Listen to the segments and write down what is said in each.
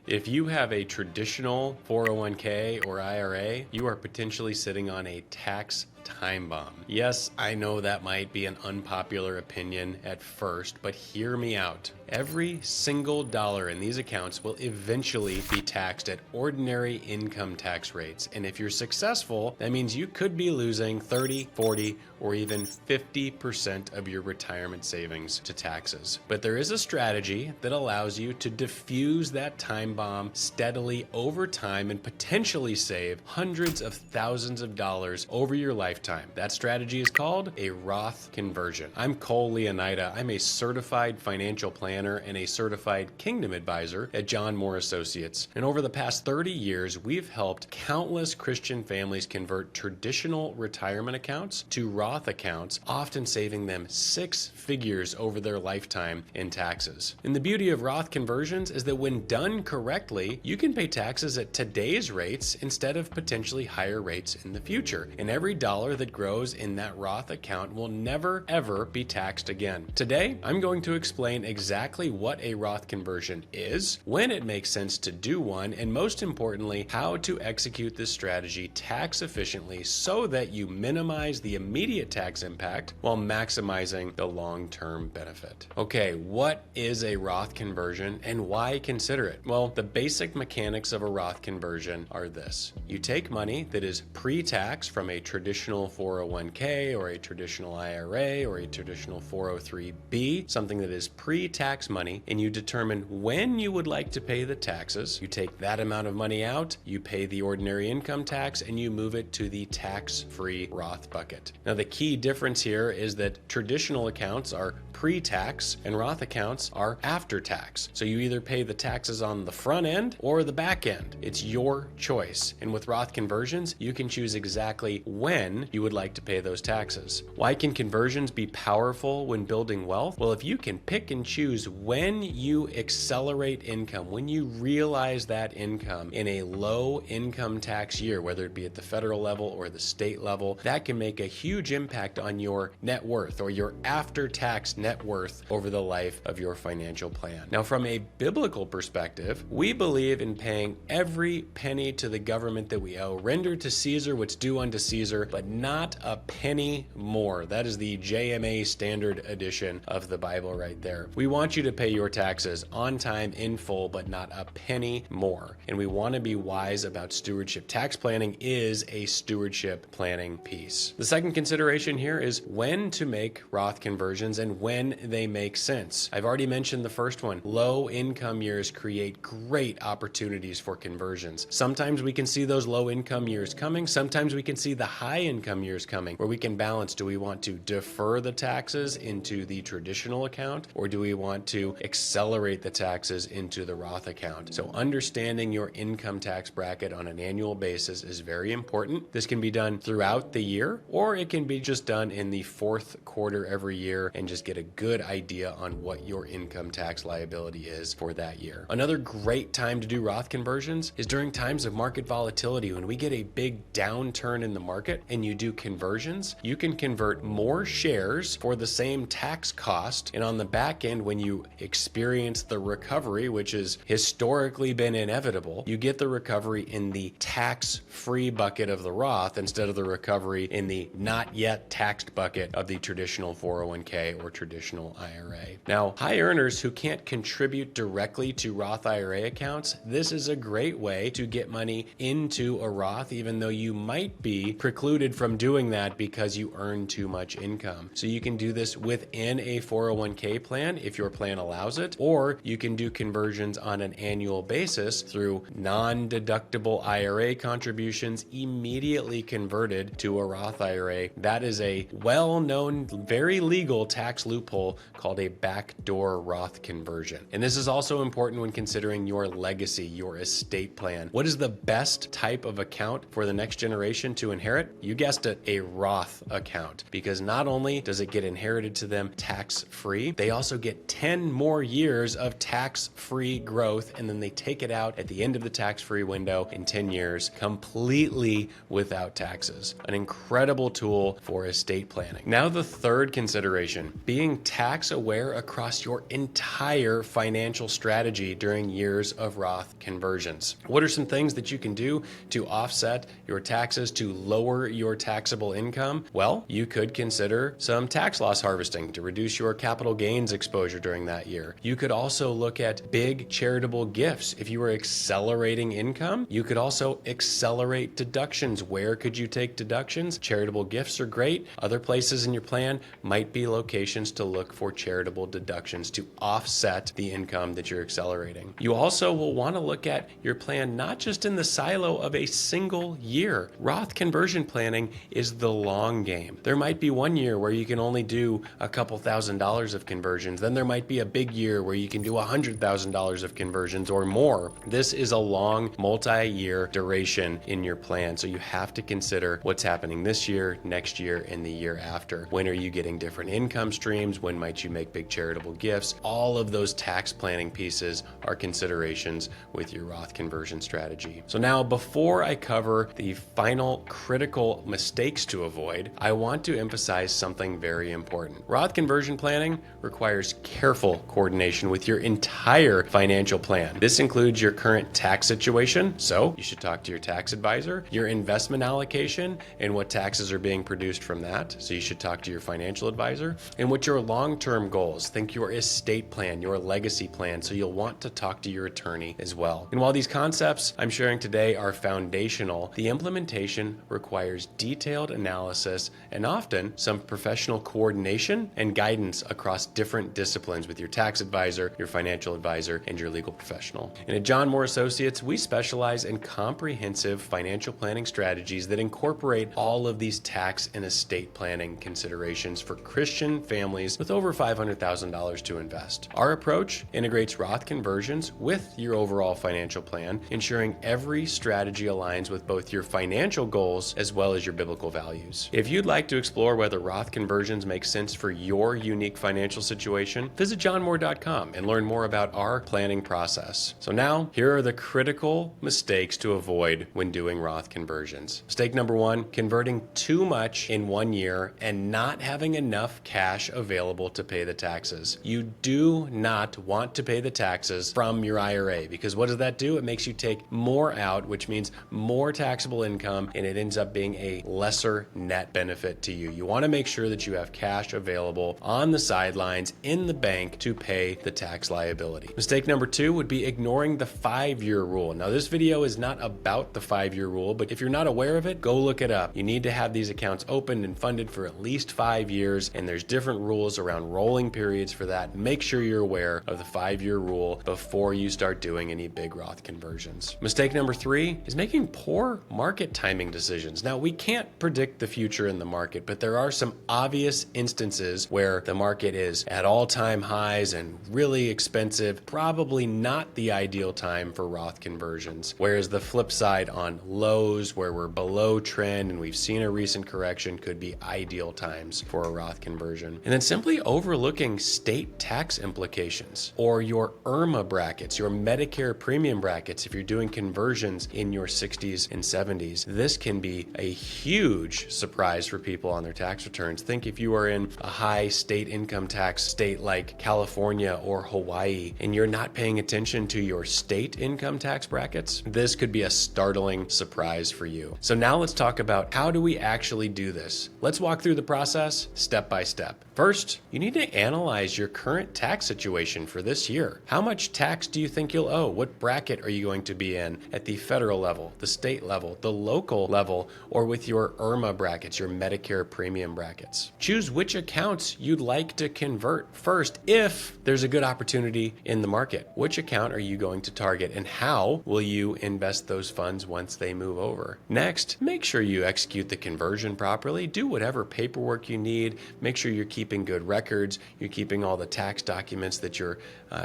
If you have a traditional 401k or IRA, you are potentially sitting on a tax time bomb. Yes, I know that might be an unpopular opinion at first, but hear me out. Every single dollar in these accounts will eventually be taxed at ordinary income tax rates. And if you're successful, that means you could be losing 30, 40, or even 50% of your retirement savings to taxes. But there is a strategy that allows you to diffuse that time bomb steadily over time and potentially save hundreds of thousands of dollars over your lifetime. That strategy is called a Roth conversion. I'm Cole Leonida. I'm a certified financial planner and a certified Kingdom advisor at John Moore Associates. And over the past 30 years, we've helped countless Christian families convert traditional retirement accounts to Roth accounts, often saving them 6 figures over their lifetime in taxes. And the beauty of Roth conversions is that when done correctly, you can pay taxes at today's rates instead of potentially higher rates in the future. And every dollar that grows in that Roth account will never ever be taxed again. Today, I'm going to explain exactly what a Roth conversion is, when it makes sense to do one, and most importantly, how to execute this strategy tax efficiently so that you minimize the immediate tax impact while maximizing the long-term benefit. Okay, what is a Roth conversion and why consider it? Well, the basic mechanics of a Roth conversion are this. You take money that is pre-tax from a traditional 401k or a traditional IRA or a traditional 403b, something that is pre-tax money, and you determine when you would like to pay the taxes. You take that amount of money out, you pay the ordinary income tax, and you move it to the tax-free Roth bucket. Now, the key difference here is that traditional accounts are pre-tax and Roth accounts are after tax. So you either pay the taxes on the front end or the back end. It's your choice. And with Roth conversions, you can choose exactly when you would like to pay those taxes. Why can conversions be powerful when building wealth? Well, if you can pick and choose when you accelerate income, when you realize that income in a low income tax year, whether it be at the federal level or the state level, that can make a huge impact on your net worth or your after-tax net worth over the life of your financial plan. Now, from a biblical perspective, we believe in paying every penny to the government that we owe. Render to Caesar what's due unto Caesar, but not a penny more. That is the JMA Standard Edition of the Bible right there. We want you to pay your taxes on time, in full, but not a penny more. And we want to be wise about stewardship. Tax planning is a stewardship planning piece. The second consideration here is when to make Roth conversions and when they make sense. I've already mentioned the first one. Low income years create great opportunities for conversions. Sometimes we can see those low income years coming. Sometimes we can see the high income years coming, where we can balance. Do we want to defer the taxes into the traditional account, or do we want to accelerate the taxes into the Roth account? So understanding your income tax bracket on an annual basis is very important. This can be done throughout the year, or it can be just done in the fourth quarter every year and just get a good idea on what your income tax liability is for that year. Another great time to do Roth conversions is during times of market volatility. When we get a big downturn in the market and you do conversions, you can convert more shares for the same tax cost. And on the back end, when you experience the recovery, which has historically been inevitable, you get the recovery in the tax-free bucket of the Roth instead of the recovery in the not yet taxed bucket of the traditional 401k or traditional IRA. Now, high earners who can't contribute directly to Roth IRA accounts, this is a great way to get money into a Roth, even though you might be precluded from doing that because you earn too much income. So you can do this within a 401k plan if your plan allows it, or you can do conversions on an annual basis through non-deductible IRA contributions immediately converted to a Roth IRA. That is a well-known, very legal tax loophole called a backdoor Roth conversion. And this is also important when considering your legacy, your estate plan. What is the best type of account for the next generation to inherit? You guessed it, a Roth account, because not only does it get inherited to them tax-free, they also get 10 more years of tax-free growth, and then they take it out at the end of the tax-free window in 10 years completely without taxes. An incredible tool for estate planning. Now, the third consideration, being being tax aware across your entire financial strategy during years of Roth conversions. What are some things that you can do to offset your taxes, to lower your taxable income? Well, you could consider some tax loss harvesting to reduce your capital gains exposure during that year. You could also look at big charitable gifts. If you were accelerating income, you could also accelerate deductions. Where could you take deductions? Charitable gifts are great. Other places in your plan might be locations to look for charitable deductions to offset the income that you're accelerating. You also will want to look at your plan not just in the silo of a single year. Roth conversion planning is the long game. There might be one year where you can only do a couple $1,000s of conversions. Then there might be a big year where you can do $100,000 of conversions or more. This is a long multi-year duration in your plan. So you have to consider what's happening this year, next year, and the year after. When are you getting different income streams? When might you make big charitable gifts? All of those tax planning pieces are considerations with your Roth conversion strategy. So now, before I cover the final critical mistakes to avoid, I want to emphasize something very important. Roth conversion planning requires careful coordination with your entire financial plan. This includes your current tax situation, so you should talk to your tax advisor, your investment allocation and what taxes are being produced from that, so you should talk to your financial advisor, and what your long-term goals. Think your estate plan, your legacy plan, so you'll want to talk to your attorney as well. And while these concepts I'm sharing today are foundational, the implementation requires detailed analysis and often some professional coordination and guidance across different disciplines with your tax advisor, your financial advisor, and your legal professional. And at John Moore Associates, we specialize in comprehensive financial planning strategies that incorporate all of these tax and estate planning considerations for Christian families with over $500,000 to invest. Our approach integrates Roth conversions with your overall financial plan, ensuring every strategy aligns with both your financial goals as well as your biblical values. If you'd like to explore whether Roth conversions make sense for your unique financial situation, visit johnmoore.com and learn more about our planning process. So now, here are the critical mistakes to avoid when doing Roth conversions. Mistake number one, converting too much in 1 year and not having enough cash available to pay the taxes. You do not want to pay the taxes from your IRA, because what does that do? It makes you take more out, which means more taxable income, and it ends up being a lesser net benefit to you. You want to make sure that you have cash available on the sidelines in the bank to pay the tax liability. Mistake number two would be ignoring the 5-year rule. Now, this video is not about the 5-year rule, but if you're not aware of it, go look it up. You need to have these accounts opened and funded for at least 5 years, and there's different rules around rolling periods for that. Make sure you're aware of the 5-year rule before you start doing any big Roth conversions. Mistake number three is making poor market timing decisions. Now, we can't predict the future in the market, but there are some obvious instances where the market is at all-time highs and really expensive, probably not the ideal time for Roth conversions. Whereas the flip side on lows where we're below trend and we've seen a recent correction could be ideal times for a Roth conversion. And then simply overlooking state tax implications or your IRMA brackets, your Medicare premium brackets, if you're doing conversions in your 60s and 70s. This can be a huge surprise for people on their tax returns. Think if you are in a high state income tax state like California or Hawaii and you're not paying attention to your state income tax brackets, this could be a startling surprise for you. So now let's talk about how do we actually do this. Let's walk through the process step by step. First, you need to analyze your current tax situation for this year. How much tax do you think you'll owe? What bracket are you going to be in at the federal level, the state level, the local level, or with your IRMA brackets, your Medicare premium brackets? Choose which accounts you'd like to convert first if there's a good opportunity in the market. Which account are you going to target and how will you invest those funds once they move over? Next, make sure you execute the conversion properly. Do whatever paperwork you need. Make sure you're keeping good records. You're keeping all the tax documents that your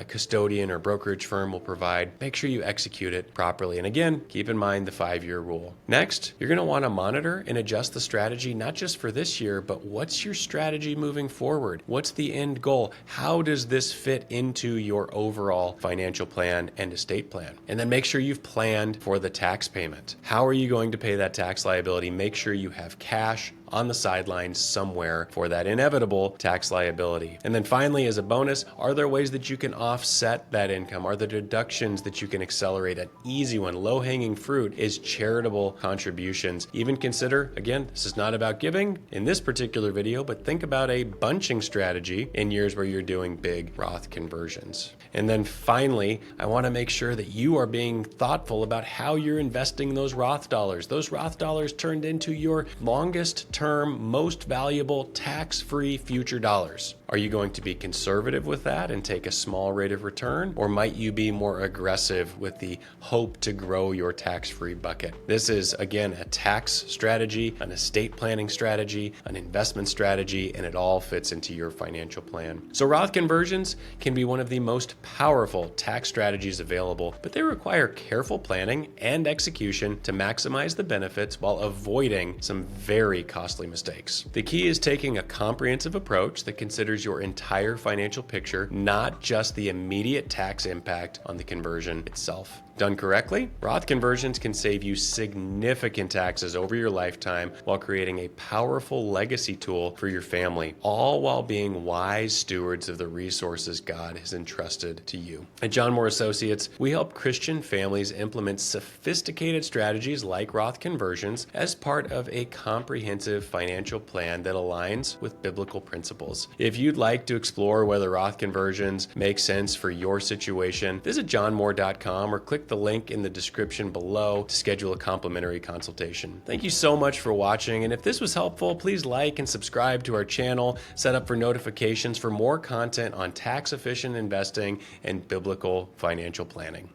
custodian or brokerage firm will provide. Make sure you execute it properly. And again, keep in mind the 5-year rule. Next, you're going to want to monitor and adjust the strategy, not just for this year, but what's your strategy moving forward? What's the end goal? How does this fit into your overall financial plan and estate plan? And then make sure you've planned for the tax payment. How are you going to pay that tax liability? Make sure you have cash on the sidelines somewhere for that inevitable tax liability. And then finally, as a bonus, are there ways that you can offset that income? Are there deductions that you can accelerate? An easy one, low-hanging fruit, is charitable contributions. Even consider, again, this is not about giving in this particular video, but think about a bunching strategy in years where you're doing big Roth conversions. And then finally, I want to make sure that you are being thoughtful about how you're investing those Roth dollars. Those Roth dollars turned into your longest term, most valuable tax-free future dollars. Are you going to be conservative with that and take a small rate of return? Or might you be more aggressive with the hope to grow your tax-free bucket? This is, again, a tax strategy, an estate planning strategy, an investment strategy, and it all fits into your financial plan. So Roth conversions can be one of the most powerful tax strategies available, but they require careful planning and execution to maximize the benefits while avoiding some very costly mistakes. The key is taking a comprehensive approach that considers your entire financial picture, not just the immediate tax impact on the conversion itself. Done correctly, Roth conversions can save you significant taxes over your lifetime while creating a powerful legacy tool for your family, all while being wise stewards of the resources God has entrusted to you. At John Moore Associates, we help Christian families implement sophisticated strategies like Roth conversions as part of a comprehensive financial plan that aligns with biblical principles. If you'd like to explore whether Roth conversions make sense for your situation, visit johnmoore.com or click the link in the description below to schedule a complimentary consultation. Thank you so much for watching, and if this was helpful, please like and subscribe to our channel, set up for notifications for more content on tax-efficient investing and biblical financial planning.